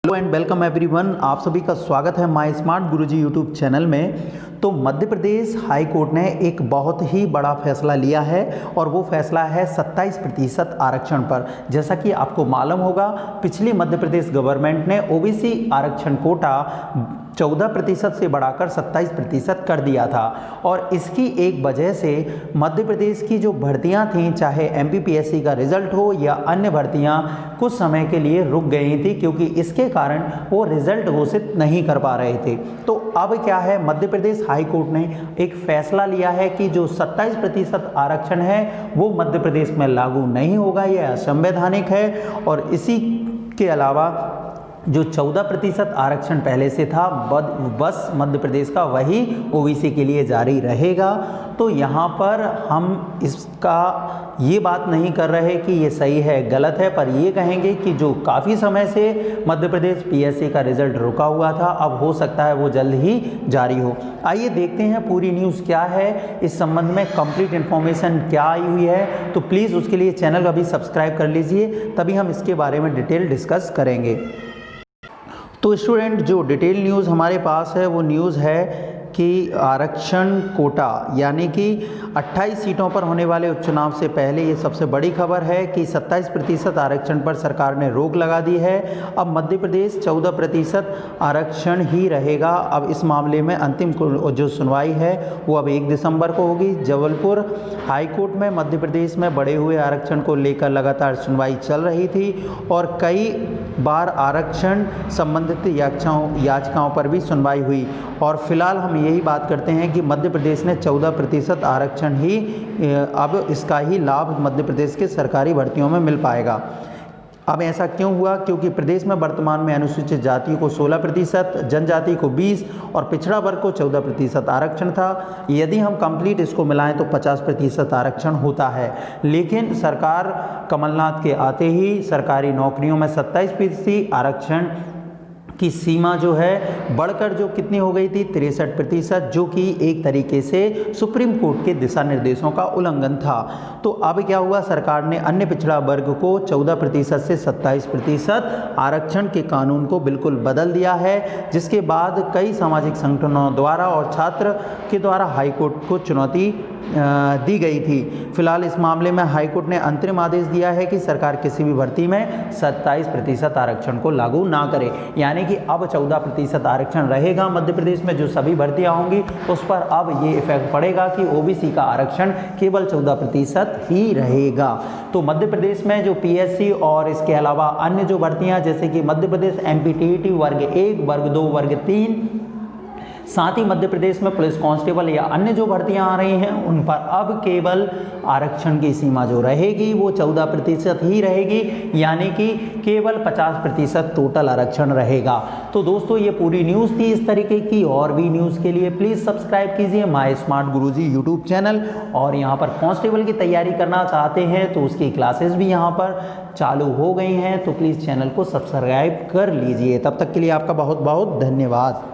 Hello and welcome everyone, आप सभी का स्वागत है my smart Guruji YouTube channel में। तो मध्य प्रदेश हाई कोर्ट ने एक बहुत ही बड़ा फैसला लिया है और वो फैसला है 27% आरक्षण पर। जैसा कि आपको मालूम होगा, पिछली मध्य प्रदेश गवर्नमेंट ने ओबीसी आरक्षण कोटा 14% से बढ़ाकर 27% कर दिया था और इसकी एक वजह से मध्य प्रदेश की जो भर्तियां थीं, चाहे एमपीपीएससी का रिजल्ट हो या अन्य भर्तियां, कुछ समय के लिए रुक गई थी क्योंकि इसके कारण वो रिजल्ट घोषित नहीं कर पा रहे थे। तो अब क्या है, मध्य प्रदेश हाई कोर्ट ने एक फैसला लिया है कि जो 27% आरक्षण है वो मध्य प्रदेश में लागू नहीं होगा, यह असंवैधानिक है। और इसी के अलावा जो 14% आरक्षण पहले से था बस मध्य प्रदेश का वही ओबीसी के लिए जारी रहेगा। तो यहाँ पर हम इसका ये बात नहीं कर रहे कि ये सही है गलत है, पर ये कहेंगे कि जो काफ़ी समय से मध्य प्रदेश पीएससी का रिजल्ट रुका हुआ था, अब हो सकता है वो जल्द ही जारी हो। आइए देखते हैं पूरी न्यूज़ क्या है, इस संबंध में कंप्लीट इन्फॉर्मेशन क्या आई हुई है। तो प्लीज़ उसके लिए चैनल अभी सब्सक्राइब कर लीजिए, तभी हम इसके बारे में डिटेल डिस्कस करेंगे। तो स्टूडेंट, जो डिटेल न्यूज़ हमारे पास है वो न्यूज़ है कि आरक्षण कोटा यानी कि 28 सीटों पर होने वाले उपचुनाव से पहले ये सबसे बड़ी खबर है कि 27% आरक्षण पर सरकार ने रोक लगा दी है। अब मध्य प्रदेश 14% आरक्षण ही रहेगा। अब इस मामले में अंतिम जो सुनवाई है वो अब 1 दिसंबर को होगी। जबलपुर हाई कोर्ट में मध्य प्रदेश में बढ़े हुए आरक्षण को लेकर लगातार सुनवाई चल रही थी और कई बार आरक्षण संबंधित याचिकाओं पर भी सुनवाई हुई और फिलहाल हम यही बात करते हैं कि मध्य प्रदेश ने 14% आरक्षण ही अब इसका ही लाभ मध्य प्रदेश के सरकारी भर्तियों में मिल पाएगा। अब ऐसा क्यों हुआ? क्योंकि प्रदेश में वर्तमान में अनुसूचित जातियों को 16%, जनजाति को 20% और पिछड़ा वर्ग को 14% आरक्षण था। यदि हम कंप्लीट इसको मिलाएं तो 50% आरक्षण होता है। लेकिन सरकार कमलनाथ के आते ही सरकारी नौकरियों में 27% आरक्षण की सीमा जो है बढ़कर जो कितनी हो गई थी 63%, जो कि एक तरीके से सुप्रीम कोर्ट के दिशा निर्देशों का उल्लंघन था। तो अब क्या हुआ, सरकार ने अन्य पिछड़ा वर्ग को 14% से 27% आरक्षण के कानून को बिल्कुल बदल दिया है, जिसके बाद कई सामाजिक संगठनों द्वारा और छात्र के द्वारा हाईकोर्ट को चुनौती दी गई थी। फिलहाल इस मामले में हाईकोर्ट ने अंतरिम आदेश दिया है कि सरकार किसी भी भर्ती में 27% आरक्षण को लागू ना करे, यानी कि अब 14% आरक्षण रहेगा मध्य प्रदेश में। जो सभी भर्तियां होंगी उस पर अब ये इफेक्ट पड़ेगा कि ओबीसी का आरक्षण केवल 14% ही रहेगा। तो मध्य प्रदेश में जो पीएससी और इसके अलावा अन्य जो भर्तियां, जैसे कि मध्य प्रदेश एमपीटीईटी वर्ग 1, वर्ग 2, वर्ग 3, साथ ही मध्य प्रदेश में पुलिस कांस्टेबल या अन्य जो भर्तियां आ रही हैं उन पर अब केवल आरक्षण की सीमा जो रहेगी वो 14% ही रहेगी, यानी कि केवल 50% टोटल आरक्षण रहेगा। तो दोस्तों, ये पूरी न्यूज़ थी। इस तरीके की और भी न्यूज़ के लिए प्लीज़ सब्सक्राइब कीजिए my smart Guruji YouTube channel. और यहाँ पर कांस्टेबल की तैयारी करना चाहते हैं तो उसकी क्लासेस भी यहाँ पर चालू हो गई हैं, तो प्लीज़ चैनल को सब्सक्राइब कर लीजिए। तब तक के लिए आपका बहुत बहुत धन्यवाद।